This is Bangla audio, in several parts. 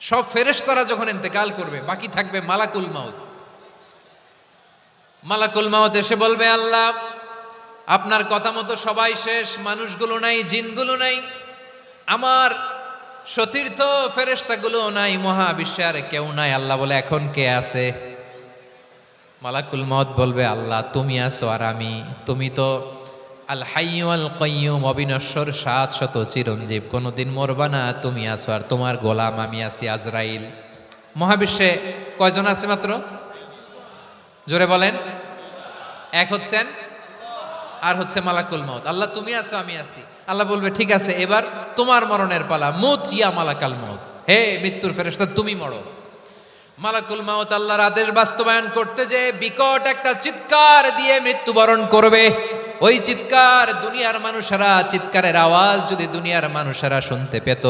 সব ফেরেশতারা যখন ইন্তেকাল করবে, বাকি থাকবে মালাকুল মাউত। মালাকুল মাউত এসে বলবে, আল্লাহ আপনার কথা মতো সবাই শেষ, মানুষগুলো নাই, জিনগুলো নাই, আমার সতীর্থ ফেরেশতাগুলো নাই, মহাবিশ্বে আর কেউ নাই। আল্লাহ বলে, এখন কে আছে? মালাকুল মাউত বলবে, আল্লাহ তুমি আছো আর আমি। তুমি তো আল হাইয়্যু আল কাইয়্যুম, অবিনশ্বর, শাশ্বত, চিরঞ্জীব, কোনোদিন মরবা না, তুমি আছো আর তোমার গোলাম আমি আছি আজরাইল। মহাবিশ্বে কয়জন আছে মাত্র? জোরে বলেন। এক হচ্ছেন আর হচ্ছে মালাকুল মাউত। আল্লাহ তুমি আছো আমি আছি। আল্লাহ বলবে, ঠিক আছে, এবার তোমার মরণের পালা, মুত ইয়া মালাকাল মাউত, হে মৃত্যুর ফেরেশতা তুমি মরো। মালাকুল মাউত আল্লাহর আদেশ বাস্তবায়ন করতে যে বিকট একটা চিৎকার দিয়ে মৃত্যুবরণ করবে। ওই চিৎকার দুনিয়ার মানুষেরা, চিৎকারের আওয়াজ যদি দুনিয়ার মানুষেরা শুনতে পেত,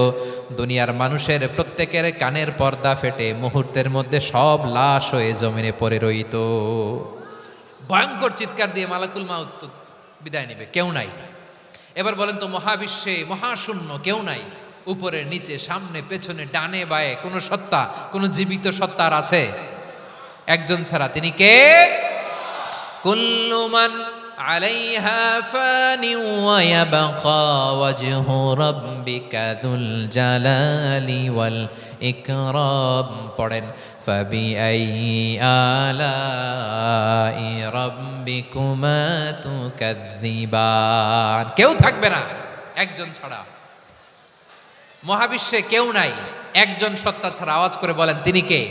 দুনিয়ার মানুষের প্রত্যেকের কানের পর্দা ফেটে মুহূর্তের মধ্যে সব লাশ হয়ে জমিনে পড়ে রইত। ভয়ঙ্কর চিৎকার দিয়ে মালাকুল মাউত বিদায় নেবে, কেউ নাই। এবার বলেন তো, মহাবিশ্বে মহাশূন্য, কেউ নাই, উপরে নিচে সামনে পেছনে ডানে বায়ে কোন সত্তা, কোন জীবিত সত্তার আছে? একজন ছাড়া, তিনি কে? কুল্লু মান আলাইহা ফানি ওয়া ইয়াবকা ওয়াজহু রাব্বিকা যুল জালালি ওয়াল ইকরাম। পড়েন, ফাবিআইয়ি আলাই রাব্বিকুমা তুকাযযিবান। কেউ থাকবে না একজন ছাড়া, মহাবিশ্বে কেউ নাই একজন সত্তা ছাড়া। আওয়াজ করে বলেন, তিনি কে?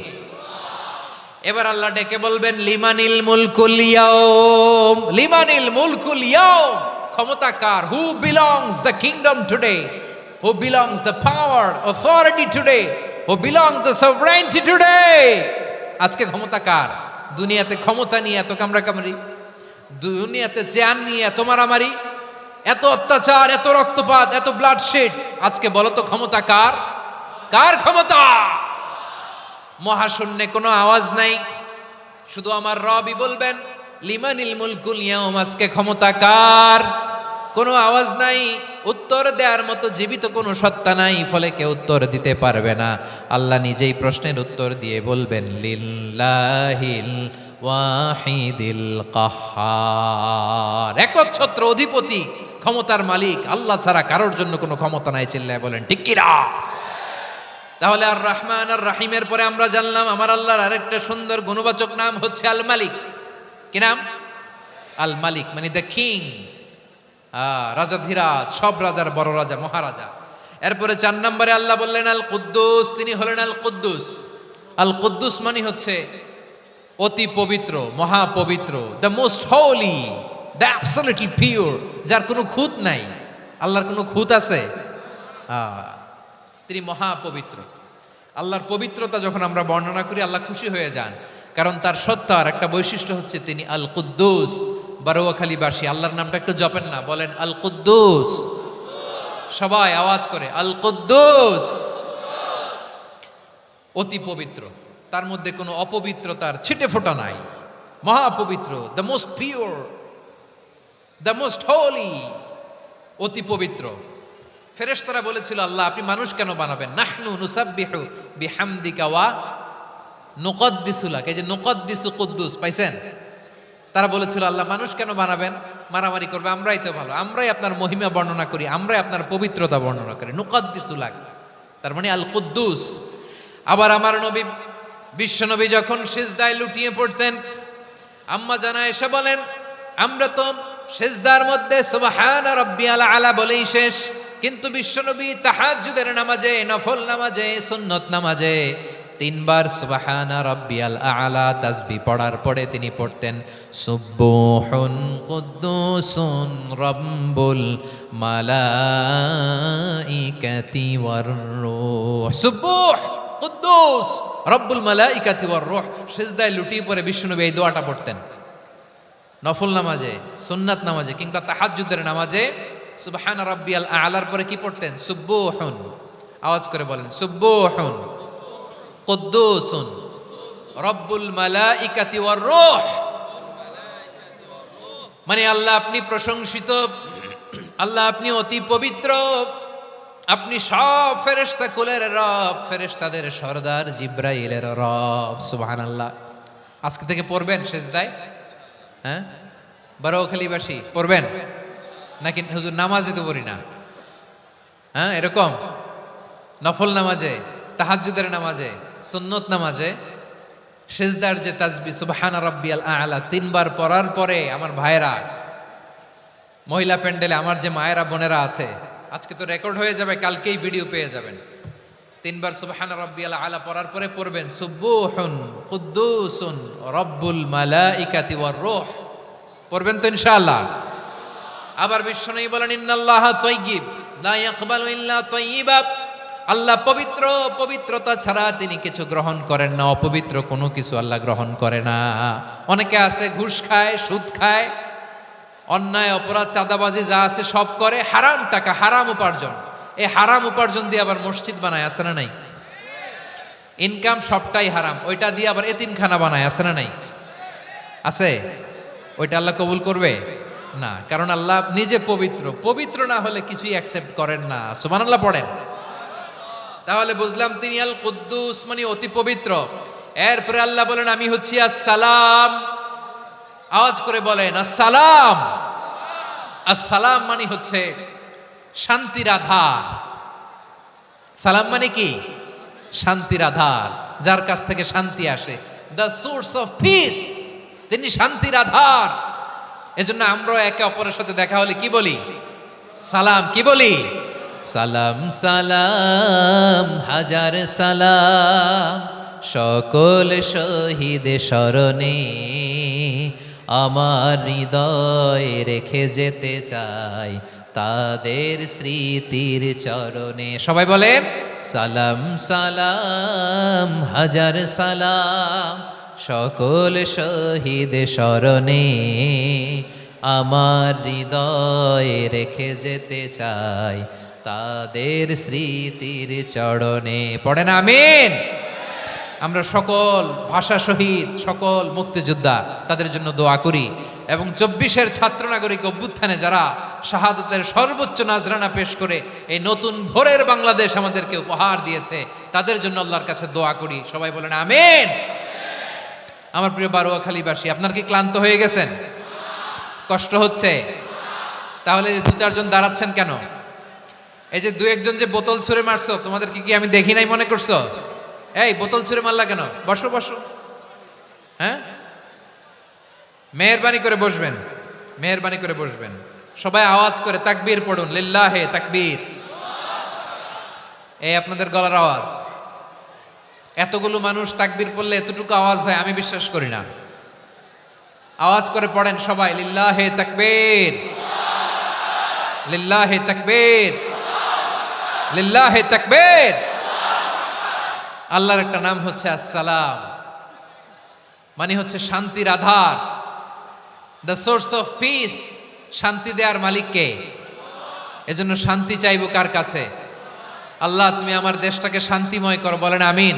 এবার আল্লাহ ডেকে বলবেন, লিমানিল মুলকুল ইয়াউম, লিমানিল মুলকুল ইয়াউম, ক্ষমতা কার? Who belongs the kingdom today, who belongs the power authority today, who belongs the sovereignty today. আজকে ক্ষমতা কার? দুনিয়াতে ক্ষমতা নিয়ে এত কামড়াকামড়ি, দুনিয়াতে চেয়ার নিয়ে এত মারামারি, এত অত্যাচার, এত রক্তপাত, এত ব্লাডশেড, আজকে বলো তো ক্ষমতা কার? কার ক্ষমতা? মহাশূন্যে কোনো আওয়াজ নাই, শুধু আমার রবই বলবেন, লিমানিল মুলকুল ইয়াউম, আজকে ক্ষমতা কার? কোনো আওয়াজ নাই, উত্তর দেওয়ার মতো জীবিত কোনো সত্তা নাই, ফলে কেউ উত্তর দিতে পারবে না। আল্লাহ নিজেই প্রশ্নের উত্তর দিয়ে বলবেন, লিল্লাহিল ওয়াহিদিল কাহ্হার, একচ্ছত্র অধিপতি, ক্ষমতার মালিক আল্লাহ ছাড়া কারোর জন্য কোনো ক্ষমতা নাই। চিল্লায় বলেন ঠিক কিনা? তাহলে আর রহমান আর রাহিমের পরে আমরা জানলাম আমার আল্লাহর আরেকটা সুন্দর গুণবাচক নাম হচ্ছে আল মালিক। কি নাম? আল মালিক, মানে দ্য কিং, রাজাধিরাজ, সব রাজার বড় রাজা, মহারাজা। এরপরে 4 নম্বরে আল্লাহ বললেন আল কুদ্দুস, তিনি হলেন আল কুদ্দুস। আল কুদ্দুস মানে হচ্ছে অতি পবিত্র, মহাপবিত্র, the most holy, the absolutely pure, যার কোনো খুঁত নাই। আল্লাহর কোনো খুঁত আছে? তিনি মহাপবিত্র। আল্লাহর পবিত্রতা যখন আমরা বর্ণনা করি, আল্লাহ খুশি হয়ে যান, কারণ তার সত্তার একটা বৈশিষ্ট্য হচ্ছে তিনি আল কুদ্দুস। বারোয়াখালীবাসী আল্লাহর নামটা একটু জপেন না, বলেন আল কুদ্দুস, সবাই আওয়াজ করে আল কুদ্দুস। অতি পবিত্র, তার মধ্যে কোনো অপবিত্রতার ছিটে ফোঁটা নাই, মহাপবিত্র, the most pure, the most holy, অতি পবিত্র। ফেরেশতারা বলেছিল, আল্লাহ আপনি মানুষ কেন বানাবেন? নাহনু নুসাব্বিহু বিহামদিকা ওয়া নুকদ্দিসু লাক, এই যে নুকদ্দিসু কুদ্দুস পাইছেন? তারা বলেছিল, আল্লাহ মানুষ কেন বানাবেন? মারামারি করবে, আমরাই তো ভালো, আমরাই আপনার মহিমা বর্ণনা করি, আমরাই আপনার পবিত্রতা বর্ণনা করি। নুকদ্দিসু লাক, তার মানে আল কুদ্দুস। আবার আমার নবী, বিশ্ব নবী যখন সিজদায় লুটিয়ে পড়তেন, আম্মা জানা এসে বলেন, আমরা তো সিজদার মধ্যে সুবহান রাব্বিয়াল আলা বলেই শেষ, কিন্তু বিশ্বনবী তাহাজ্জুদের নামাজে, নফল নামাজে, সুন্নত নামাজে 3 বার সুবহানা রাব্বিয়াল আলা তাসবিহ পড়ার পরে তিনি পড়তেন সুবহুন কুদ্দুসুন রাব্বুল মালাইকাতি ওয়ার রূহ। সুবহ কুদ্দুস রব্বুল মালাইকাতি ওয়ার রূহ। সিজদায় লুটিয়ে পড়ে বিশ্বনবী এই দোয়াটা পড়তেন। নফল নামাজে, সুন্নাত নামাজে কিংবা তাহাজ্জুদের নামাজে সুবহান রাব্বিয়াল আলার পরে কি পড়তেন? সুবহুন। আওয়াজ করে বলেন, সুবহুন কুদ্দুসুন রব্বুল মালাইকাতি ওয়ার রূহ। মানে আল্লাহ আপনি প্রশংসিত, আল্লাহ আপনি অতি পবিত্র, আপনি সব ফেরেশতা কুলের রব, ফেরেশতাদের সরদার জিব্রাইলের রব। সুবহানাল্লাহ। আজকে থেকে পড়বেন সেজদায়? হ্যাঁ, বারোখালীবাসী পড়বেন নাকি? হুজুর নামাজে তো পড়ি না। হ্যাঁ, এরকম নফল নামাজে, তাহাজ্জুদের নামাজে, সুন্নত নামাজে সেজদার যে তাসবিহ সুবহান রাব্বিয়াল আ'লা 3 বার পড়ার পরে আমার ভাইরা, মহিলা প্যান্ডেলে আমার যে মায়েরা বোনেরা আছে, আজকে তো রেকর্ড হয়ে যাবে, কালকেই ভিডিও পেয়ে যাবেন। 3 বার সুবহান রাব্বিয়াল আ'লা পড়ার পরে পড়বেন সুবহুন কুদ্দুসুন রব্বুল মালাইকাতি ওয়ার রূহ। পড়বেন তো ইনশাআল্লাহ। আবার বিশ্বনবী বলেন ইন্নাল্লাহা তাইয়্যিব লা ইয়াকবালু ইল্লা তাইয়্যিবা। আল্লাহ পবিত্র, পবিত্রতা ছাড়া তিনি কিছু গ্রহণ করেন না, অপবিত্র কোনো কিছু আল্লাহ গ্রহণ করে না। অনেকে আছে ঘুষ খায়, সুদ খায়, অন্যায় অপরাধ চাঁদাবাজি যা আছে সব করে, হারাম টাকা, হারাম উপার্জন। এই হারাম উপার্জন দিয়ে আবার মসজিদ বানায়, আছে না নাই? ইনকাম সবটাই হারাম, ওইটা দিয়ে আবার এতিমখানা বানায়, আছে না নাই? আছে। ওইটা আল্লাহ কবুল করবে না, কারণ আল্লাহ নিজে পবিত্র। পবিত্র না হলে কিছুই অ্যাকসেপ্ট করেন না। সুবহানাল্লাহ পড়েন। তাহলে বুঝলাম তিনি আল কুদ্দুস মানে অতি পবিত্র। এরপরে আল্লাহ বলেন আমি হচ্ছি আসসালাম। আওয়াজ করে বলেন আসসালাম। আসসালাম মানে হচ্ছে শান্তির আধার। সালাম মানে কি? শান্তির আধার, যার কাছ থেকে শান্তি আসে। দ্য সোর্স অফ পিস, তিনি শান্তির আধার। এজন্য আমরা একে অপরের সাথে দেখা হলে কি বলি? সালাম। কি বলি? সালাম সালাম হাজার সালাম সকল শহীদ স্মরণে আমার হৃদয় রেখে যেতে চাই তাদের স্মৃতির চরণে। সবাই বলেন সালাম সালাম হাজার সালাম সকল শহীদ স্মরণে আমার হৃদয় রেখে যেতে চাই তাদের স্মৃতির চরণে। পড়েন আমিন। আমরা সকল ভাষা শহীদ, সকল মুক্তিযোদ্ধা, তাদের জন্য দোয়া করি। এবং 24-এর ছাত্র নাগরিক অভ্যুত্থানে যারা শাহাদাতের সর্বোচ্চ নাজরানা পেশ করে এই নতুন ভোরের বাংলাদেশ আমাদেরকে উপহার দিয়েছে, তাদের জন্য আল্লাহর কাছে দোয়া করি। সবাই বলেন আমিন। আমার প্রিয় বারোয়াখালীবাসী, আপনার কি ক্লান্ত হয়ে গেছেন? কষ্ট হচ্ছে? তাহলে 2-4 জন দাঁড়াচ্ছেন কেন? এই যে 2-1 জন যে বোতল ছুঁড়ে মারছো, তোমাদেরকে কি আমি দেখি নাই মনে করছো? এই বোতল ছুঁড়ে মারলা কেন? বসো বসো। হ্যাঁ, মেহেরবানি করে বসবেন, মেহেরবানি করে বসবেন। সবাই আওয়াজ করে তাকবীর পড়ুন, লিল্লাহে তাকবীর। এই আপনাদের গলার আওয়াজ। এতগুলো মানুষ তাকবীর পড়লে এতটুকু আওয়াজ হয় আমি বিশ্বাস করি না। আওয়াজ করে পড়েন সবাই, লিল্লাহে তাকবীর, লিল্লাহে তাকবীর, লিল্লাহে তাকবীর। আল্লাহর একটা নাম হচ্ছে আসসালাম, মানে হচ্ছে শান্তির আধার, দ্য সোর্স অফ পিস। শান্তি দেওয়ার মালিক কে? এজন্য শান্তি চাইবো কার কাছে? আল্লাহ তুমি আমার দেশটাকে শান্তিময় করো, বলেন আমিন।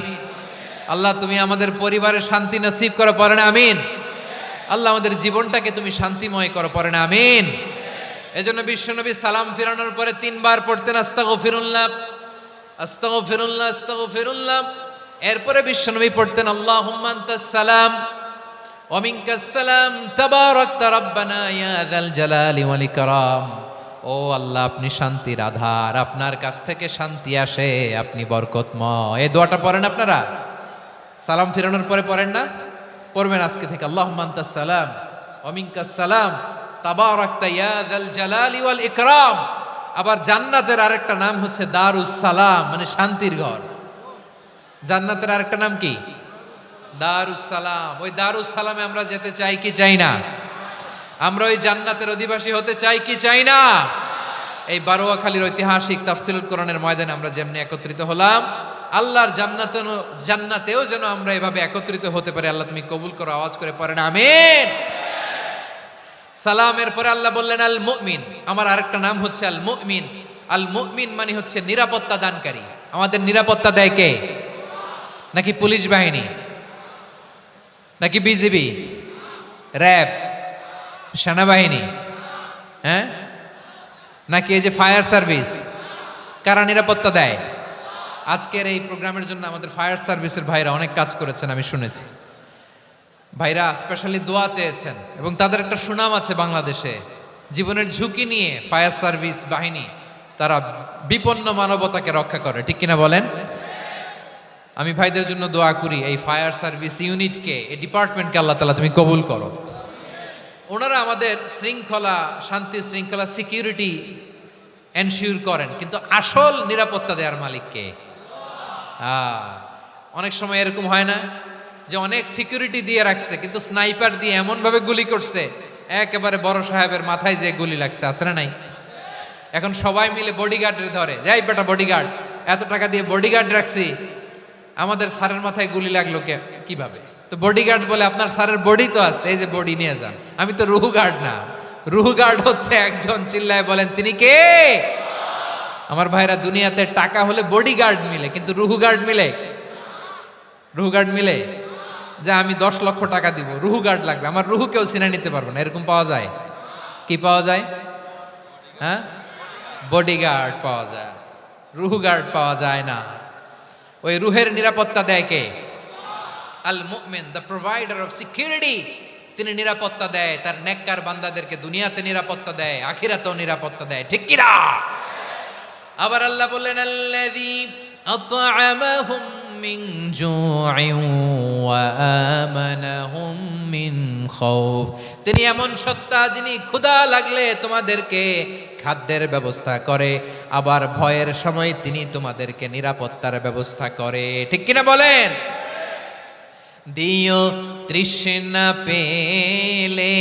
আল্লাহ তুমি আমাদের পরিবারের শান্তি নসিব করো, পড়েন আমিন। আল্লাহ আমাদের জীবনটাকে তুমি শান্তিময় করো, পড়েন আমিন। এজন্য বিশ্বনবী সালাম ফিরানোর পরে 3 বার পড়তেন আস্তাগফিরুল্লাহ, আস্তাগফিরুল্লাহ, আস্তাগফিরুল্লাহ। এরপরে বিশ্বনবী পড়তেন আল্লাহুম্মা আনতাস সালাম ওয়া মিনকাস সালাম তাবারাকতা রাব্বানা ইয়া যাল জালালি ওয়াল ইকরাম। ও আল্লাহ আপনি শান্তির আধার, আপনার কাছ থেকে শান্তি আসে, আপনি বরকতময়। এই দোয়াটা পড়েন আপনারা সালাম ফিরানোর পরে, পড়েন না? পড়বেন আজকে থেকে আল্লাহুম্মা আনতাস সালাম ওয়া মিনকাস সালাম তাবারাকতা ইয়া যাল জালালি ওয়াল ইকরাম। আবার জান্নাতের আরেকটা নাম হচ্ছে দারুস সালাম, মানে শান্তির ঘর। জান্নাতের আরেকটা নাম কি? দারুস সালাম। ওই দারুস সালামে আমরা যেতে চাই কি চাই না? আমরা ওই জান্নাতের অধিবাসী হতে চাই কি চাই না? এই বারোয়াখালীর ঐতিহাসিক তাফসীরুল কোরআনের ময়দানে আমরা যেমনি একত্রিত হলাম, আল্লাহর জান্নাতেও যেন আমরা এভাবে একত্রিত হতে পারি। আল্লাহ তুমি কবুল করো। আওয়াজ করে পড়েন আমিন। সালামের পরে আল্লাহ বললেন আল মুমিন। আমার আরেকটা নাম হচ্ছে আল মুমিন। আল মুমিন মানে হচ্ছে নিরাপত্তা দানকারী। আমাদের নিরাপত্তা দেয় কে? নাকি পুলিশ বাহিনী, নাকি বিজিবি, র্যাব, সেনাবাহিনী, হ্যাঁ, নাকি এই যে ফায়ার সার্ভিস? কারা নিরাপত্তা দেয়? আজকের এই প্রোগ্রামের জন্য আমাদের ফায়ার সার্ভিসের ভাইরা অনেক কাজ করেছেন, আমি শুনেছি। ভাইরা স্পেশালি দোয়া চেয়েছেন এবং তাদের একটা সুনাম আছে বাংলাদেশে। জীবনের ঝুঁকি নিয়ে ফায়ার সার্ভিস বাহিনী তারা বিপন্ন মানবতাকে রক্ষা করে, ঠিক কিনা বলেন? আমি ভাইদের জন্য দোয়া করি, এই ফায়ার সার্ভিস ইউনিটকে, এই ডিপার্টমেন্টকে আল্লাহ তাআলা তুমি কবুল করো। ওনারা আমাদের শৃঙ্খলা, শান্তি শৃঙ্খলা, সিকিউরিটি এনশিওর করেন, কিন্তু আসল নিরাপত্তা দেওয়ার মালিককে। অনেক সময় এরকম হয় না যে অনেক সিকিউরিটি দিয়ে রাখছে কিন্তু স্নাইপার দিয়ে এমন ভাবে গুলি করছে একেবারে বড় সাহেবের মাথায় যে গুলি লাগছে, আছে না নাই? এখন সবাই মিলে বডিগার্ডের ধরে, যাই বেটা বডিগার্ড, এত টাকা দিয়ে বডিগার্ড রাখছি, আমাদের স্যারের মাথায় গুলি লাগলো কিভাবে? তো বডিগার্ড বলে আপনার স্যারের বডি তো আছে, এই যে বডি নিয়ে যান। আমি তো রুহু গার্ড না, রুহু গার্ড হচ্ছে একজন, চিল্লায় বলেন তিনি কে? আমার ভাইরা, দুনিয়াতে টাকা হলে বডিগার্ড মিলে, কিন্তু রুহু গার্ড মিলে? রুহু গার্ড মিলে? যে আমি 10 লক্ষ টাকা দিব, রুহু গার্ড লাগবে, আমার রুহু কেউ চিনে নিতে পারবে না, এরকম পাওয়া যায়? কি পাওয়া যায়? হ্যাঁ, বডিগার্ড পাওয়া যায়, রুহু গার্ড পাওয়া যায় না। ওই রুহের নিরাপত্তা দেয় কে? আল মুমিন, দ্য প্রোভাইডার অফ সিকিউরিটি। তিনি নিরাপত্তা দেয় তার নেককার বান্দাদেরকে, দুনিয়াতে নিরাপত্তা দেয়, আখিরাতেও নিরাপত্তা দেয়, ঠিক কি না? আবার আল্লাহ বললেন আল্লাযী আত'আমাহুম মিন জু'ইন ওয়া আমানাহুম মিন খাউফ। তিনি এমন সত্তা যিনি ক্ষুধা লাগলে তোমাদেরকে খাদ্যের ব্যবস্থা করে, আবার ভয়ের সময় তিনি তোমাদেরকে নিরাপত্তার ব্যবস্থা করে, ঠিক কিনা বলেন? দিও তৃষ্ণা পেলে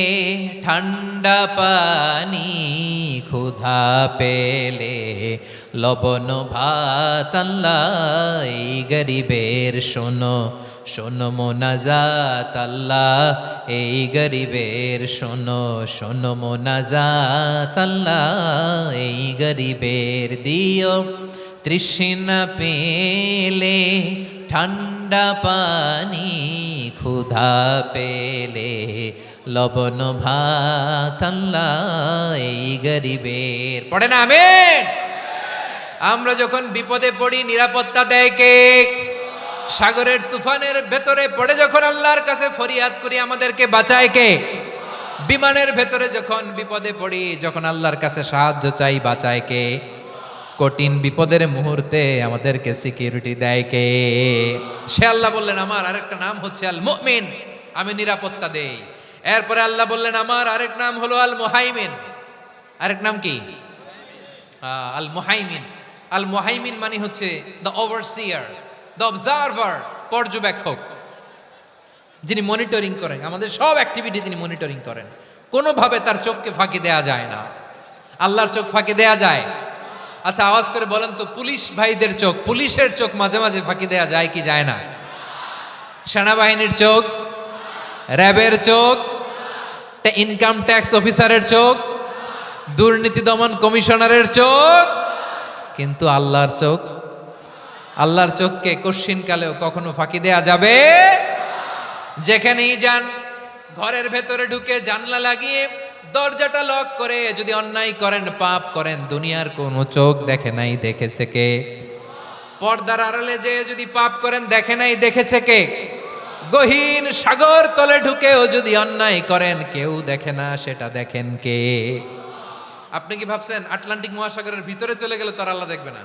ঠান্ডা পানি, ক্ষুধা পেলে লবণ ভাত, আল্লাহ এই গরিবের শোনো শোনো মোনাজাত, আল্লাহ এই গরিবের শোনো শোনো মোনাজাত, আল্লাহ এই গরিবের। দিও তৃষ্ণা পেলে ঠান্ডা পানি, ক্ষুধা পেলে লবণ ভাত, আল্লাহ এই গরিবের। পড়ে না আমিন? আমরা যখন বিপদে পড়ি নিরাপত্তা দেয় কে? সাগরের তুফানের ভেতরে পড়ে যখন আল্লাহর কাছে ফরিয়াদ করি আমাদেরকে বাঁচায় কে? বিমানের ভেতরে যখন বিপদে পড়ি, যখন আল্লাহর কাছে সাহায্য চাই, বাঁচায় কে? কঠিন বিপদের মুহূর্তে আমাদেরকে সিকিউরিটি দেয় কে? সে আল্লাহ বললেন আমার আরেকটা নাম হচ্ছে আল মুমিন, আমি নিরাপত্তা দেই। এরপরে আল্লাহ বললেন আমার আরেক নাম হলো আল মুহাইমিন। আরেক নাম কি? আল মুহাইমিন। আল মুহাইমিন মানে হচ্ছে দ্য ওভারসিয়ার, দ্য অবজারভার, পর্যবেক্ষক, যিনি মনিটরিং করেন আমাদের সব অ্যাক্টিভিটি, তিনি মনিটরিং করেন। কোনোভাবে তার চোখকে ফাঁকি দেয়া যায় না। আল্লাহর চোখ ফাঁকি দেয়া যায়? আচ্ছা আওয়াজ করে বলেন তো, পুলিশ ভাইদের চোখ, পুলিশের চোখ মাঝে মাঝে ফাঁকি দেয়া যায় কি যায় না? সেনাবাহিনীর চোখ, র্যাবের চোখ, ইনকাম ট্যাক্স অফিসারের চোখ, দুর্নীতি দমন কমিশনারের চোখ, কিন্তু আল্লাহর চোখ? আল্লাহর চোখকে কশ্চিনকালেও কখনো ফাঁকি দেয়া যাবে? যেখানেই যান, ঘরের ভেতরে ঢুকে জানলা লাগিয়ে দরজাটা লক করে যদি অন্যায় করেন, পাপ করেন, দুনিয়ার কোনো চোখ দেখে নাই, দেখেছে কে? পর্দার আড়ালে যে যদি পাপ করেন, দেখে নাই, দেখেছে কে? গহীন সাগর তলে ঢুকেও যদি অন্যায় করেন, কেউ দেখে না, সেটা দেখেন কে? আপনি কি ভাবছেন আটলান্টিক মহাসাগরের ভিতরে চলে গেলে তার আল্লাহ দেখবে না?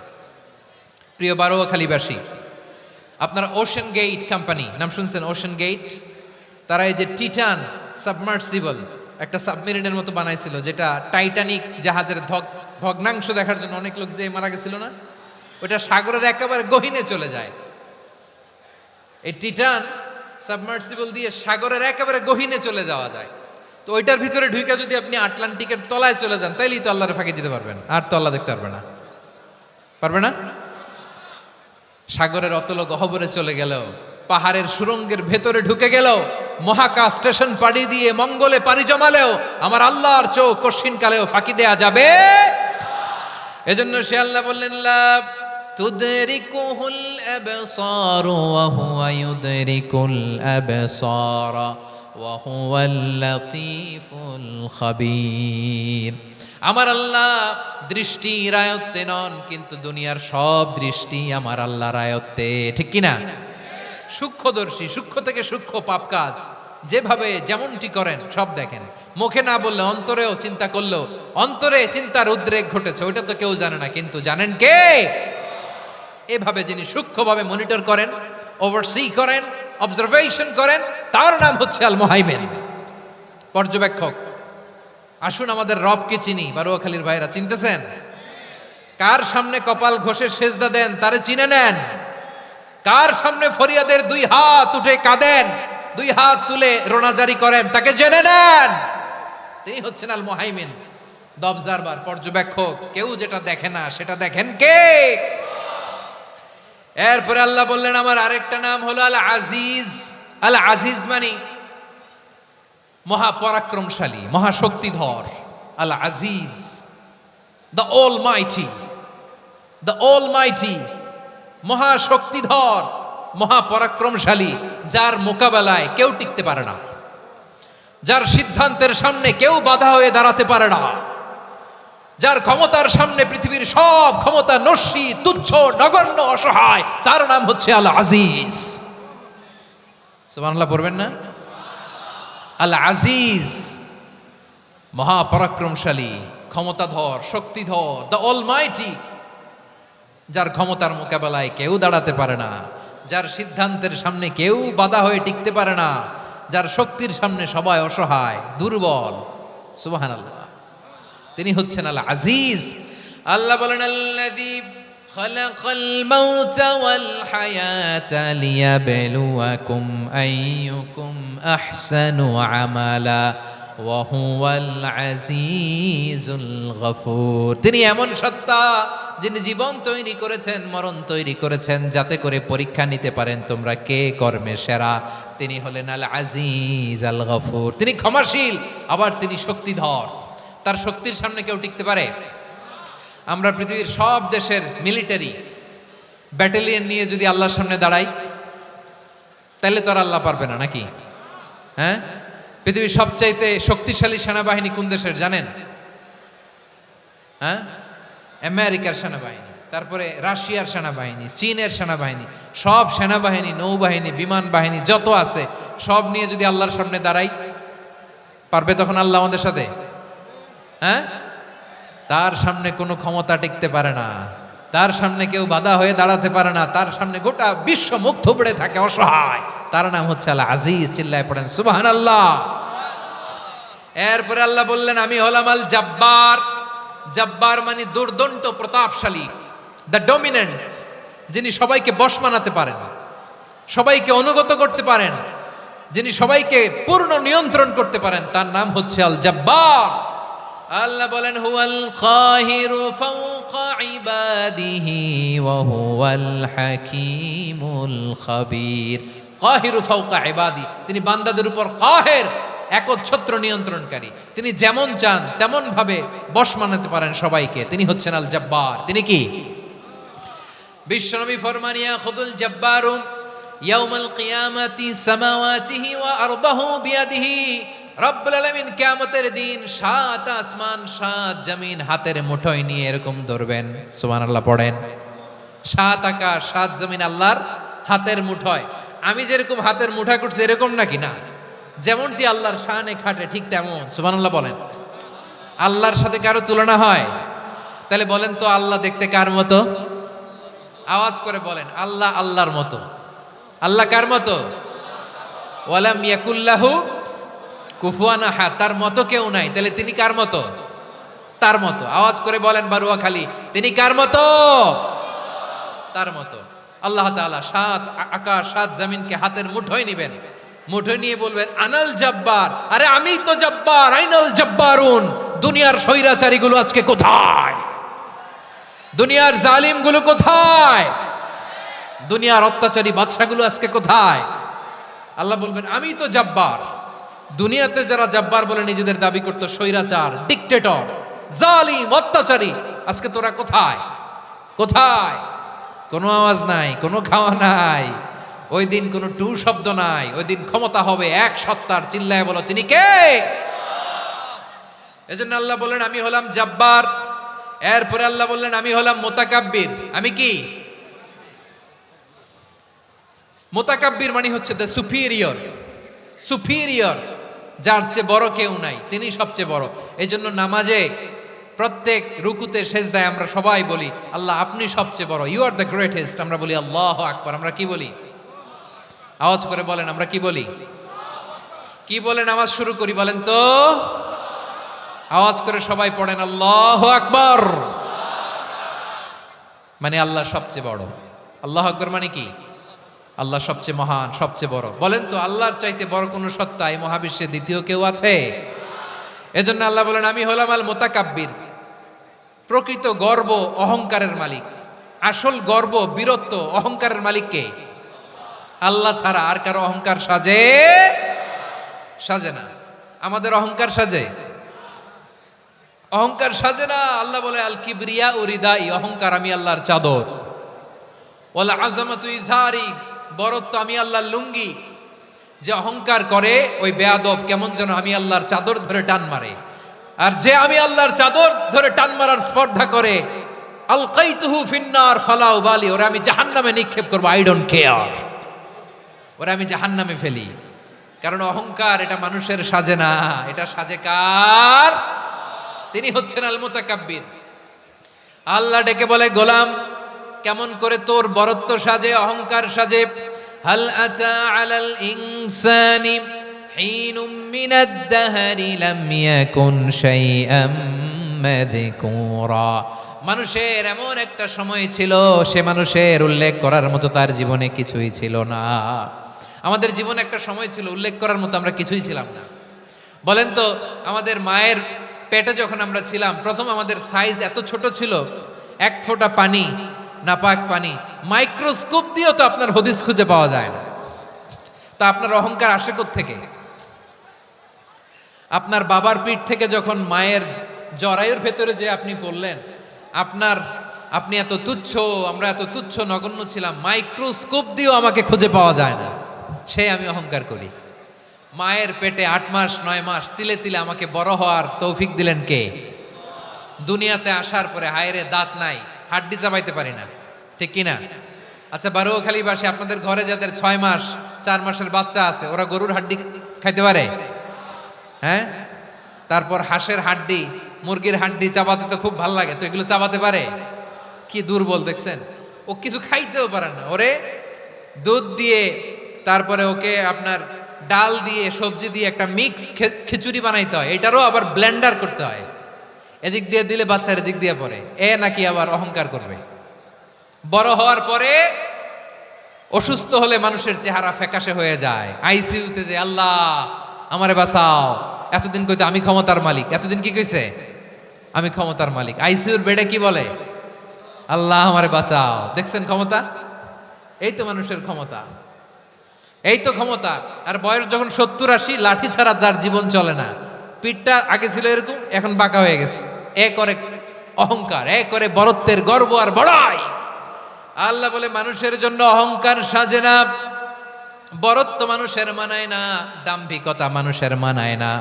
প্রিয় বারোয়াখালীবাসী, আপনারা ওশেন গেট কোম্পানি নাম শুনছেন? ওশেন গেট, তারা এই যে টিটান সাবমার্সিবল একটা সাবমেরিনের মতো বানাইছিল, যেটা টাইটানিক জাহাজের ভগ্নাংশ দেখার জন্য অনেক লোক যে মারা গেছিল না, ওটা সাগরের একেবারে গহীনে চলে যায়। এই টিটান সাবমার্সিবল দিয়ে সাগরের একেবারে গহীনে চলে যাওয়া যায়। তো ওইটার ভিতরে ঢুকে যদি আপনি আটলান্টিকের তলায় চলে যান, তাইলেই তো আল্লাহরে ফাঁকি দিতে পারবেন, আর তো আল্লাহ দেখতে পারবে না। পারবে না? সাগরের অতল গহ্বরে চলে গেলেও, পাহাড়ের সুরঙ্গের ভেতরে ঢুকে গেলেও, মহাকাশ স্টেশন পাড়ি দিয়ে মঙ্গলে পাড়ি জমালেও আমার আল্লাহর চোখ কশ্চিনকালেও ফাঁকি দেয়া যাবে? এজন্য সে আল্লাহ বললেন লা তুদরিকুহুল আবসার ওয়া হুয়া ইউদরিকুল আবসার ওয়া হুয়াল লাতীফুল খাবীর। আমার আল্লাহ দৃষ্টির আয়ত্তে নন, কিন্তু দুনিয়ার সব দৃষ্টি আমার আল্লাহর আয়ত্তে, ঠিক কিনা? সূক্ষ্মদর্শী, সূক্ষ্ম থেকে সূক্ষ্ম পাপ কাজ যেভাবে যেমনটি করেন সব দেখেন। মুখে না বললে অন্তরেও চিন্তা করলেও অন্তরে চিন্তার উদ্রেক ঘটেছে, ওইটা তো কেউ জানে না, কিন্তু জানেন কে? এভাবে যিনি সূক্ষ্মভাবে মনিটর করেন, ওভারসি করেন, অবজারভেশন করেন, তার নাম হচ্ছে আল মুহাইমিন, পর্যবেক্ষক। আসুন আমাদের রবকে চিনি। বারুয়াখালীর ভাইরা চিনতেছেন? কার সামনে কপাল ঘষে সেজদা দেন তারে চিনে নেন। কার সামনে ফরিয়াদের দুই হাত উঠে কাঁদেন, দুই হাত তুলে রোনাজারি করেন, তাকে জেনে নেন। তিনি হচ্ছেন আল মুহাইমিন, দ্য অবজারভার, পর্যবেক্ষক। কেউ যেটা দেখে না সেটা দেখেন কে? এরপরে আল্লাহ বললেন আমার আরেকটা নাম হলো আল আজিজ। আল আজিজ মানে মহাপরাক্রমশালী, মহাশক্তিধর। আল আজিজ, দ্য অলমাইটি, দ্য অলমাইটি, মহাশক্তিধর, মহাপরাক্রমশালী, যার মোকাবেলায় কেউ টিকতে পারে না, যার সিদ্ধান্তের সামনে কেউ বাধা হয়ে দাঁড়াতে পারে না, যার ক্ষমতার সামনে পৃথিবীর সব ক্ষমতা নস্যি, তুচ্ছ, নগণ্য, অসহায়, তার নাম হচ্ছে আল আজিজ। সুবহানাল্লাহ পড়বেন না? আল আজিজ, মহাপরাক্রমশালী, ক্ষমতাধর, শক্তিধর, দ্য অলমাইটি, যার ক্ষমতার মোকাবেলায় কেউ দাঁড়াতে পারে না, যার সিদ্ধান্তের সামনে কেউ বাধা হয়ে টিকতে পারে না, যার শক্তির সামনে সবাই অসহায়, দুর্বল। সুবহানাল্লাহ, তিনি হচ্ছেন আল আজিজ। আল্লাহ বলেন আল্লাযী খালাকাল মাউতা ওয়াল হায়াতা লিয়াবলুয়াকুম আইয়ুকুম আহসানু আমালা ওয়া হুয়াল আজিজুল গফুর। তিনি এমন সত্তা যিনি জীবন তৈরি করেছেন, মরণ তৈরি করেছেন, যাতে করে পরীক্ষা নিতে পারেন তোমরা কে কর্মে সেরা। তিনি হলেন আল আজিজ আল গফুর। তিনি ক্ষমাশীল, আবার তিনি শক্তিধর। তার শক্তির সামনে কেউ টিকতে পারে? আমরা পৃথিবীর সব দেশের মিলিটারি ব্যাটালিয়ন নিয়ে যদি আল্লাহর সামনে দাঁড়াই, তাহলে তো আর আল্লাহ পারবে না, নাকি? হ্যাঁ, পৃথিবীর সবচাইতে শক্তিশালী সেনাবাহিনী কোন দেশের জানেন? হ্যাঁ, আমেরিকার সেনাবাহিনী, তারপরে রাশিয়ার সেনাবাহিনী, চীনের সেনাবাহিনী, সব সেনাবাহিনী, নৌবাহিনী, বিমান বাহিনী যত আছে সব নিয়ে যদি আল্লাহর সামনে দাঁড়াই, পারবে তখন আল্লাহ আমাদের সাথে? হ্যাঁ, তার সামনে কোনো ক্ষমতা টিকতে পারে না, তার সামনে কেউ বাধা হয়ে দাঁড়াতে পারে না, তার সামনে গোটা বিশ্ব মুখ থুবড়ে থাকে, অসহায়। তার নাম হচ্ছে আল আজিজ। চিল্লায় পড়েন সুবহানাল্লাহ। এরপরে আল্লাহ বললেন আমি হলাম আল জব্বার। জব্বার মানে দুর্দন্ত, প্রতাপশালী, দ্য ডমিনেন্ট, যিনি সবাইকে বশ মানাতে পারেন, সবাইকে অনুগত করতে পারেন, যিনি সবাইকে পূর্ণ নিয়ন্ত্রণ করতে পারেন, তার নাম হচ্ছে আল জব্বার। আল্লাহ বলেন হুয়াল কাহিরু ফাওকা ইবাদিহি ওয়া হুয়াল হাকীমুল খাবীর। কাহিরু ফাওকা ইবাদি, তিনি বান্দাদের উপর কাহের, একচ্ছত্র নিয়ন্ত্রণকারী। তিনি যেমন চান তেমন ভাবে বশ মানাতে পারেন সবাইকে। তিনি হচ্ছেন আল জব্বার। তিনি কি? বিশ্বনবী ফরমান ইয়াখুদুল জব্বারু ইয়াউমাল কিয়ামাতি সামাওয়াতিহি ওয়া আরদাহু বিয়াদিহি। রব্বুল আলামিন কিয়ামতের দিন 7 আসমান 7 জমিন হাতের মুঠোয় নিয়ে এরকম ধরবেন। সুবহানাল্লাহ পড়েন। 7 আকাশ 7 জমিন আল্লাহর হাতের মুঠোয়। আমি যেরকম হাতের মুঠা করছি এরকম নাকি? না, যেমনটি আল্লাহর শানে খাটে ঠিক তেমন। সুবহানাল্লাহ বলেন। আল্লাহর সাথে কারো তুলনা হয়? তাহলে বলেন তো আল্লাহ দেখতে কার মতো? আওয়াজ করে বলেন, আল্লাহ আল্লাহর মতো। আল্লাহ কার মতো? ওয়ালাম ইয়াকুল্লাহু কুফুয়ান আহাদ, তার মতো কেউ নাই। তাহলে তিনি কার মতো? তার মতো। আওয়াজ করে বলেন বারুয়াখালী, তিনি কার মতো? তার মতো। আল্লাহ তাআলা 7 আকাশ 7 জমিনকে হাতের মুঠোয় নিবেন, মুঠোয় নিয়ে বলবেন আনাল জব্বার। আরে আমি তো জব্বার, আইনাল জব্বারুন। দুনিয়ার স্বৈরাচারীগুলো আজকে কোথায়? দুনিয়ার জালিমগুলো কোথায়? দুনিয়ার অত্যাচারী বাদশাগুলো আজকে কোথায়? আল্লাহ বলবেন আমি তো জব্বার। দুনিয়াতে যারা জব্বার বলে নিজেদের দাবি করতো, স্বৈরাচার, ডিক্টেটর, জালিম, অত্যাচারী, আজকে তোরা কোথায়? কোথায়? কোনো আওয়াজ নাই, কোনো খাওয়া নাই। ওই দিন কোনো টু শব্দ নাই। ওই দিন ক্ষমতা হবে এক সত্তার। চিল্লায় বলো তিনি কে? এজন্য আল্লাহ বললেন আমি হলাম জাব্বার। এরপরে আল্লাহ বললেন আমি হলাম মুতাকাব্বির। আমি কি? মুতাকাব্বির মানে হচ্ছে দ্য সুপিরিয়র, সুপিরিয়র, যার চেয়ে বড় কেউ নাই, তিনি সবচেয়ে বড়। এই জন্য নামাজে প্রত্যেক রুকুতে সেজদায় আমরা সবাই বলি আল্লাহ আপনি সবচেয়ে বড়, ইউ আর দ্য গ্রেটেস্ট। আমরা বলি আল্লাহু আকবার। আমরা কি বলি? আওয়াজ করে বলেন, আমরা কি বলি? কি বলে নামাজ শুরু করি বলেন তো? আওয়াজ করে সবাই পড়েন আল্লাহু আকবার। মানে আল্লাহ সবচেয়ে বড়। আল্লাহু আকবার মানে কি? আল্লাহ সবচেয়ে মহান, সবচেয়ে বড়। বলেন তো আল্লাহর চাইতে বড় কোন সত্তা এই মহাবিশ্বে দ্বিতীয় কেউ আছে? এজন্য আল্লাহ বলেন আমি হলাম আল মুতাকাব্বির। প্রকৃত গর্ব অহংকারের মালিক। আসল গর্ব, বীরত্ব, অহংকারের মালিক কে? আল্লাহ ছাড়া আর কারো অহংকার সাজে? সাজে না। আমাদের অহংকার সাজে? অহংকার সাজে না। আল্লাহ বলে আল কিবরিয়া উরিদাই, অহংকার আমি আল্লাহর চাদর। ওয়াল আযামাতু ইজারি, বড়ত্ব আমি আল্লাহর লুঙ্গি। যে অহংকার করে ওই বেয়াদব কেমন যেন আমি আল্লাহর চাদর ধরে টান মারে। আর যে আমি আল্লাহর চাদর ধরে টান মারার স্পর্ধা করে আলকাইতুহু ফিন্নার ফালা উবালি, ওরা আমি জাহান্নামে নিক্ষেপ করব, আই ডোন্ট কেয়ার, ওরা আমি জাহান্নামে ফেলি। কারণ অহংকার এটা মানুষের সাজে না, এটা সাজে কার? তিনি হচ্ছেন আল মুতাকাব্বির। আল্লাহ ডেকে বলে গোলাম কেমন করে তোর বরত্ব সাজে, অহংকার সাজে? হাল আতা আলাল ইনসানি হিনুম মিনাদ দাহরি লাম ইয়াকুন শাইআম মাযকুরা। মানুষের এমন একটা সময় ছিল সে মানুষের উল্লেখ করার মতো তার জীবনে কিছুই ছিল না। আমাদের জীবনে একটা সময় ছিল উল্লেখ করার মতো আমরা কিছুই ছিলাম না। বলেন তো আমাদের মায়ের পেটে যখন আমরা ছিলাম প্রথম আমাদের সাইজ এত ছোট ছিল, এক ফোঁটা পানি, নাপাক পানি, মাইক্রোস্কোপ দিয়েও তো আপনার হদিস খুঁজে পাওয়া যায় না। তা আপনার অহংকার আসে কোত্থেকে? আপনার বাবার পিঠ থেকে যখন মায়ের জরায়ুর ভেতরে যে আপনি পড়লেন, আপনি এত তুচ্ছ, আমরা এত তুচ্ছ নগণ্য ছিলাম, মাইক্রোস্কোপ দিয়েও আমাকে খুঁজে পাওয়া যায় না, সে আমি অহংকার করি। মায়ের পেটে 8 মাস 9 মাস তিলে তিলে আমাকে বড় হওয়ার তৌফিক দিলেন কে? দুনিয়াতে আসার পরে হায়রে দাঁত নাই, হাড্ডি চাবাইতে পারি না, ঠিক কিনা? আচ্ছা বারুখালীবাসী আপনাদের ঘরে যাদের 6 মাস 4 মাসের বাচ্চা আছে ওরা গরুর হাড্ডি খাইতে পারে? হ্যাঁ। তারপর হাঁসের হাড্ডি, মুরগির হাড্ডি চাবাতে তো খুব ভালো লাগে, তো এগুলো চাবাতে পারে? কি দুর্বল দেখছেন, ও কিছু খাইতেও পারে না। ওরে দুধ দিয়ে তারপরে ওকে আপনার ডাল দিয়ে সবজি দিয়ে একটা মিক্স খিচুড়ি বানাইতে হয়, এটারও আবার ব্লেন্ডার করতে হয়। এদিক দিয়ে দিলে বাচ্চার এদিক দিয়ে পড়ে, এ নাকি আবার অহংকার করবে। বড় হওয়ার পরে অসুস্থ হলে মানুষের চেহারা ফ্যাকাশে হয়ে যায়, আইসিইউতে যে আল্লাহ আমারে বাঁচাও। এতদিন কইতো আমি ক্ষমতার মালিক, এতদিন কি কইছে? আমি ক্ষমতার মালিক। আইসিইউর বেডে কি বলে? আল্লাহ আমারে বাঁচাও। দেখছেন ক্ষমতা? এই তো মানুষের ক্ষমতা, এই তো ক্ষমতা। আর বয়স যখন 70-80, লাঠি ছাড়া তার জীবন চলে না। পিঠটা আগে ছিল এরকম, এখন বাঁকা হয়ে গেছে। এ করে অহংকার, এ করে বরত্বের গর্ব আর বড়াই। আল্লাহ বলে মানুষের জন্য অহংকার সাজে না, বরত্ব মানুষের মানায় না, দাম্ভিকতা মানুষের মানায় না।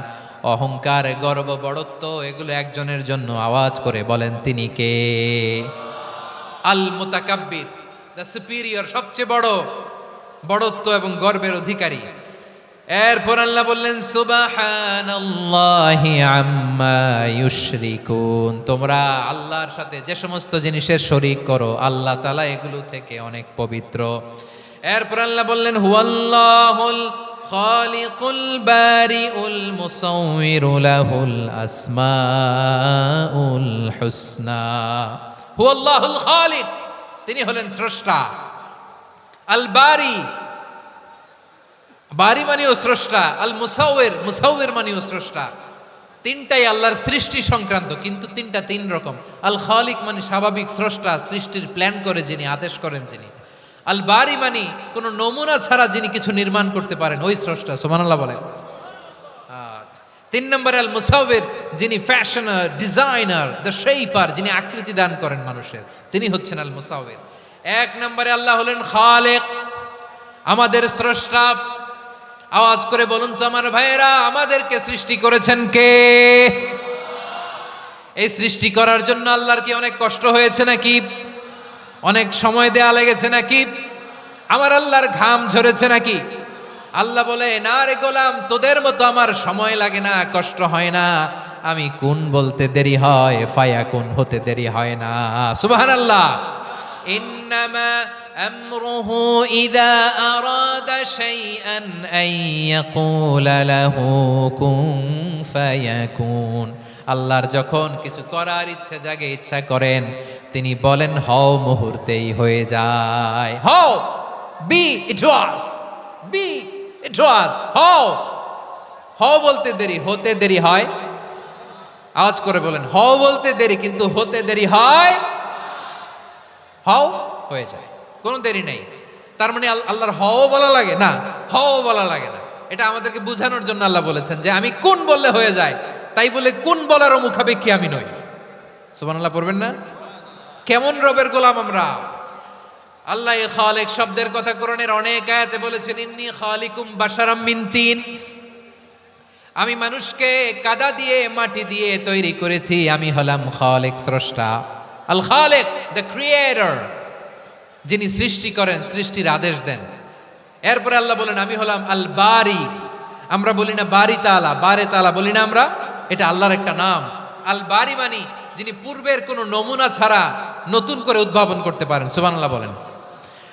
অহংকার, গর্ব, বড়ত্ব এগুলো একজনের জন্য। আওয়াজ করে বলেন তিনি কে? আল মুতাকাব্বির, দ্য সুপিরিয়র, সবচেয়ে বড়, বড়ত্ব এবং গর্বের অধিকারী। এরপর আল্লাহ বললেন সুবহানাল্লাহি আম্মা ইউশরিকুন। তোমরা আল্লাহর সাথে যে সমস্ত জিনিসের শরীক করো আল্লাহ তাআলা এগুলো থেকে অনেক পবিত্র। এরপর আল্লাহ বললেন হুয়াল্লাহুল খালিকুল বারিউল মুসাউউইরু লাহুল আসমাউল হুসনা। হুয়াল্লাহুল খালিক, তিনি হলেন স্রষ্টা। আল বারি, বারি মানেও স্রষ্টা। আল মুসাউইর, মুসাউইর মানেও স্রষ্টা। তিনটাই আল্লাহর সৃষ্টি সংক্রান্ত, কিন্তু তিনটা তিন রকম। আল খালিক মানে স্বাভাবিক স্রষ্টা, সৃষ্টির প্ল্যান করে যিনি, আদেশ করেন যিনি। আল বারি মানে কোনো নমুনা ছাড়া যিনি কিছু নির্মাণ করতে পারেন, ওই স্রষ্টা। সুবহানাল্লাহ বলেন। 3 নম্বরে আল মুসাউইর, যিনি ফ্যাশনার, ডিজাইনার, দ্য শেপার, যিনি আকৃতি দান করেন মানুষের, তিনি হচ্ছেন আল মুসাউইর। 1 নম্বরে আল্লাহ হলেন খালেক, আমাদের স্রষ্টা। আওয়াজ করে বলুন তো আমার ভাইয়েরা, আমাদেরকে সৃষ্টি করেছেন কে? এই সৃষ্টি করার জন্য আল্লাহর কি অনেক কষ্ট হয়েছে নাকি? অনেক সময় দেয়া লেগেছে নাকি? আমার আল্লাহর ঘাম ঝরেছে নাকি? আল্লাহ বলে, না রে গোলাম, তোদের মতো আমার সময় লাগে না, কষ্ট হয় না। আমি কুন বলতে দেরি হয়, ফায়াকুন হতে দেরি হয় না। সুবহানাল্লাহ। ইন্নামা আমরুহু ইযা আরাদা শাইআন আন ইয়াকুলা লাহু কুন ফায়াকুন। আল্লাহর যখন কিছু করার ইচ্ছা জাগে, ইচ্ছা করেন, তিনি বলেন হও, মুহূর্তেই হয়ে যায়। হও, বি ইট ওয়াজ, বি ইট ওয়াজ। হও, হও বলতে দেরি, হতে দেরি হয়। আওয়াজ করে বলেন, হও বলতে দেরি কিন্তু হতে দেরি হয়। হও হয়ে যায়, কোনো দেরি নেই। তার মানে আল্লাহর হও বলা লাগে না, হও বলা লাগে না। এটা আমাদেরকে বোঝানোর জন্য আল্লাহ বলেছেন যে আমি কোন বললে হয়ে যায়, তাই বলে কোন বলারও মুখাপেক্ষী আমি নই। সুবহানাল্লাহ পড়বেন না? কেমন রবের গোলাম আমরা! আল্লাহ খালিক শব্দের কথা কোরআনের অনেক আয়াতে বলেছেন, ইন্নী খালিকুম বাশারাম মিন তিন। আমি মানুষকে কাদা দিয়ে, মাটি দিয়ে তৈরি করেছি। আমি হলাম খালিক, স্রষ্টা। আল খালিক, দ্য ক্রিয়েটর, যিনি সৃষ্টি করেন, সৃষ্টির আদেশ দেন। এরপরে আল্লাহ বলেন আমি হলাম আল বারি। আমরা বলি না বারি তাআলা, বারে তাআলা বলি না আমরা, এটা আল্লাহর একটা নাম। আল বারি মানে যিনি পূর্বের কোনো নমুনা ছাড়া নতুন করে উদ্ভাবন করতে পারেন। সুবহানাল্লাহ বলেন।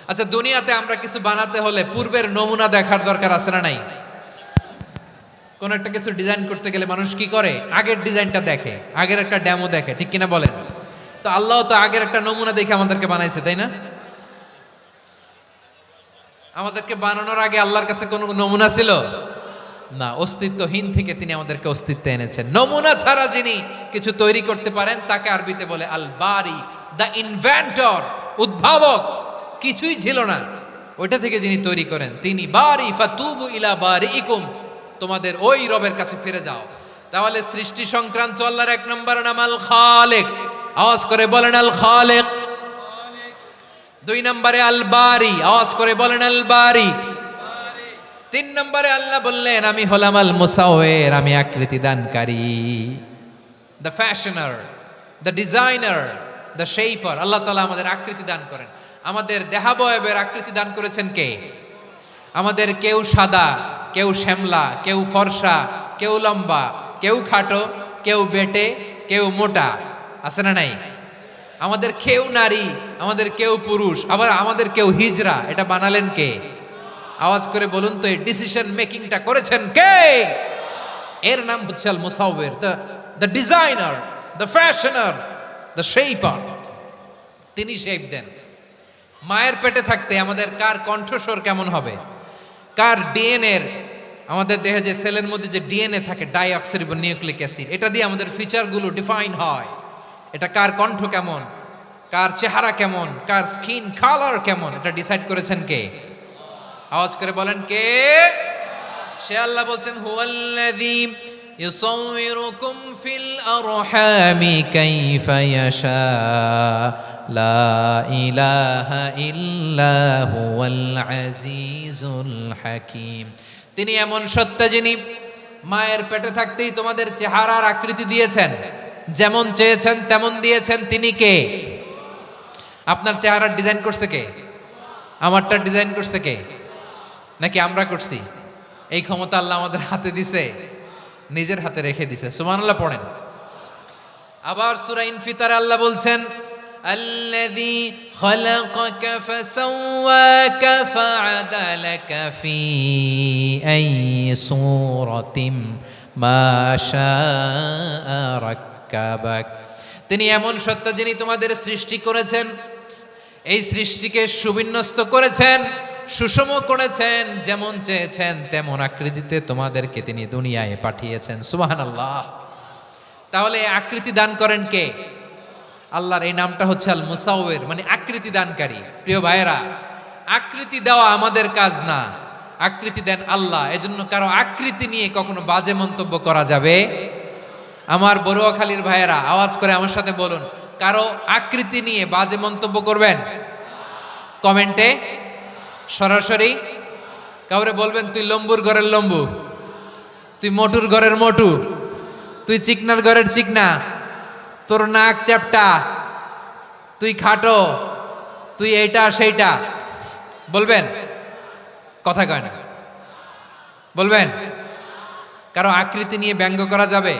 আচ্ছা, দুনিয়াতে আমরা কিছু বানাতে হলে পূর্বের নমুনা দেখার দরকার আছে না নাই? কোন একটা কিছু ডিজাইন করতে গেলে মানুষ কি করে? আগের ডিজাইনটা দেখে, আগের একটা ডেমো দেখে, ঠিক কিনা বলেন? তো আল্লাহ তো আগের একটা নমুনা দেখে আমাদেরকে বানাইছে, তাই না? আমাদেরকে বানানোর আগে আল্লাহর কাছে কোনো নমুনা ছিল না। অস্তিত্বহীন থেকে তিনি আমাদেরকে অস্তিত্বে এনেছেন। নমুনা ছাড়া যিনি কিছু তৈরি করতে পারেন তাকে আরবিতে বলে আল বারি, দ্য ইনভেন্টর, উদ্ভাবক। কিছুই ছিল না, ওইটা থেকে যিনি তৈরি করেন তিনি বারি। ফাতুবু ইলা বারিইকুম, তোমাদের ওই রবের কাছে ফিরে যাও। তাহলে সৃষ্টি সংক্রান্ত আল্লাহর এক নম্বর নাম আল খালিক। আওয়াজ করে বলেন আল খালিক। দুই নম্বরে আল বারি। আওয়াজ করে বলেন আল বারি। তিন নম্বরে আল্লাহ বললেন আমি হলাম আল মুসাওয়ির, আমি আকৃতি দানকারী। The fashioner, the designer, the shaper. আল্লাহ তাআলা আমাদের আকৃতি দান করেন। আমাদের দেহাবয়বের আকৃতি দান করেছেন কে? আমাদের কেউ সাদা, কেউ শ্যামলা, কেউ ফর্সা, কেউ লম্বা, কেউ খাটো, কেউ বেটে, কেউ মোটা, আছে না নাই? আমাদের কেউ নারী, আমাদের কেউ পুরুষ, আবার আমাদের কেউ হিজড়া। এটা বানালেন কে? আওয়াজ করে বলুন তো, এই ডিসিশন মেকিংটা করেছেন কে? এর নাম হচ্ছে আল মুসাওয়ির, the designer, the fashioner, the shaper. তিনি শেপ দেন। মায়ের পেটে থাকতে আমাদের কার কণ্ঠস্বর কেমন হবে, কার ডিএনএর, আমাদের দেহে যে সেলের মধ্যে যে ডিএনএ থাকে, ডাইঅক্সিরিবোনিউক্লিক অ্যাসিড, এটা দিয়ে আমাদের ফিচারগুলো ডিফাইন হয়। এটা কার কণ্ঠ কেমন, কার চেহারা কেমন, কার স্কিন কালার কেমন, এটা ডিসাইড করেছেন কে? আওয়াজ করে বলেন কে? সে আল্লাহ বলছেন হুয়াল্লাযী ইউসাউয়িরুকুম ফিল আরহামি কাইফা ইয়াশা লা ইলাহা ইল্লা হুয়াল আজিজুল হাকীম। তিনি এমন সত্তা যিনি মায়ের পেটে থাকতেই তোমাদের চেহারার আকৃতি দিয়েছেন, যেমন চেয়েছেন তেমন দিয়েছেন। তিনি কে? আপনার চেহারার ডিজাইন করছে কে? আমারটা ডিজাইন করছে কে? নাকি আমরা করছি? এই ক্ষমতা আল্লাহ আমাদের হাতে দিছে, নিজের হাতে রেখে দিছে। সুবহানাল্লাহ পড়েন। আবার সূরা ইনফিতারে আল্লাহ বলছেন আল্লাযী খালাকাকা ফাসাওয়াকা ফাআদালাকা ফি আইয়ি সূরাতিন মা শাআ রাক্কাবাক। তিনি এমন সত্তা যিনি তোমাদের সৃষ্টি করেছেন, এই সৃষ্টিকে সুবিন্যস্ত করেছেন, সুষম করেছেন, যেমন চেয়েছেন তেমন আকৃতিতে তোমাদেরকে তিনি দুনিয়ায় পাঠিয়েছেন। সুবহানাল্লাহ। তাহলে আকৃতি দান করেন কে? আল্লাহর এই নামটা হচ্ছে আল মুসাওয়ির, মানে আকৃতি দানকারী। প্রিয় ভাইয়েরা, আকৃতি দেওয়া আমাদের কাজ না, আকৃতি দেন আল্লাহ। এজন্য কারো আকৃতি নিয়ে কখনো বাজে মন্তব্য করা যাবে? আমার বড়ুয়াখালীর ভাইয়েরা আওয়াজ করে আমার সাথে বলুন, কারো আকৃতি নিয়ে বাজে মন্তব্য করবেন? কমেন্টে সরাসরি কাউরে বলবেন তুই লম্বুর ঘরের লম্বু, তুই মোটুর ঘরের মোটু, তুই চিকনার ঘরের চিকনা, তোর নাক চ্যাপটা, তুই খাটো, তুই এইটা সেইটা বলবেন? কথা কয় না, বলবেন? কারো আকৃতি নিয়ে ব্যঙ্গ করা যাবে?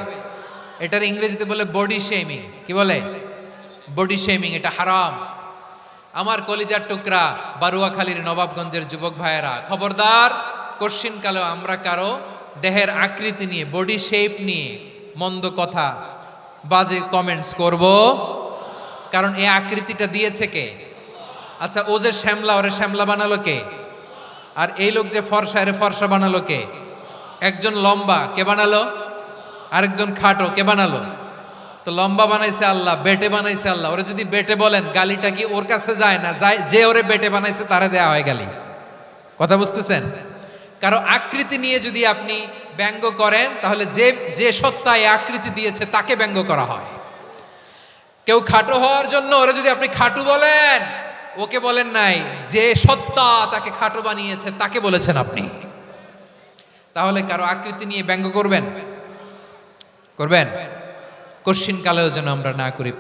এটার ইংরেজিতে বলে বডি শেমিং। কি বলে? Body shaming. এটা হারাম। আমার কলিজার টুকরা বারুয়াখালীর নবাবগঞ্জের যুবক ভাইয়েরা, খবরদার, কশ্চিনকালেও আমরা কারো দেহের আকৃতি নিয়ে, বডি শেপ নিয়ে মন্দ কথা, বাজে কমেন্টস করব। কারণ এই আকৃতিটা দিয়েছে কে? আচ্ছা, ও যে শ্যামলা, ওরে শ্যামলা বানালো কে? আর এই লোক যে ফর্সা, এরে ফর্সা বানালো কে? একজন লম্বা, কে বানালো? আরেকজন খাটো, কে বানালো? তো লম্বা বানাইছে আল্লাহ, বেটে বানাইছে আল্লাহ। ওরে যদি বেটে বলেন, গালিটা কি ওর কাছে যায় না? যায়। যে ওরে বেটে বানাইছে তারে দেয়া হয় গালি। কথা বুঝতেছেন? কারো আকৃতি নিয়ে যদি আপনি ব্যঙ্গ করেন, তাহলে যে যে সত্তা এই আকৃতি দিয়েছে তাকে ব্যঙ্গ করা হয়। কেউ খাটো হওয়ার জন্য ওরে যদি আপনি খাটু বলেন, ওকে বলেন নাই, যে সত্তা তাকে খাটো বানিয়েছে তাকে বলেছেন আপনি। তাহলে কারো আকৃতি নিয়ে ব্যঙ্গ করবেন? করবেন? কশ্চিনকালেও যেন আমরা না করি।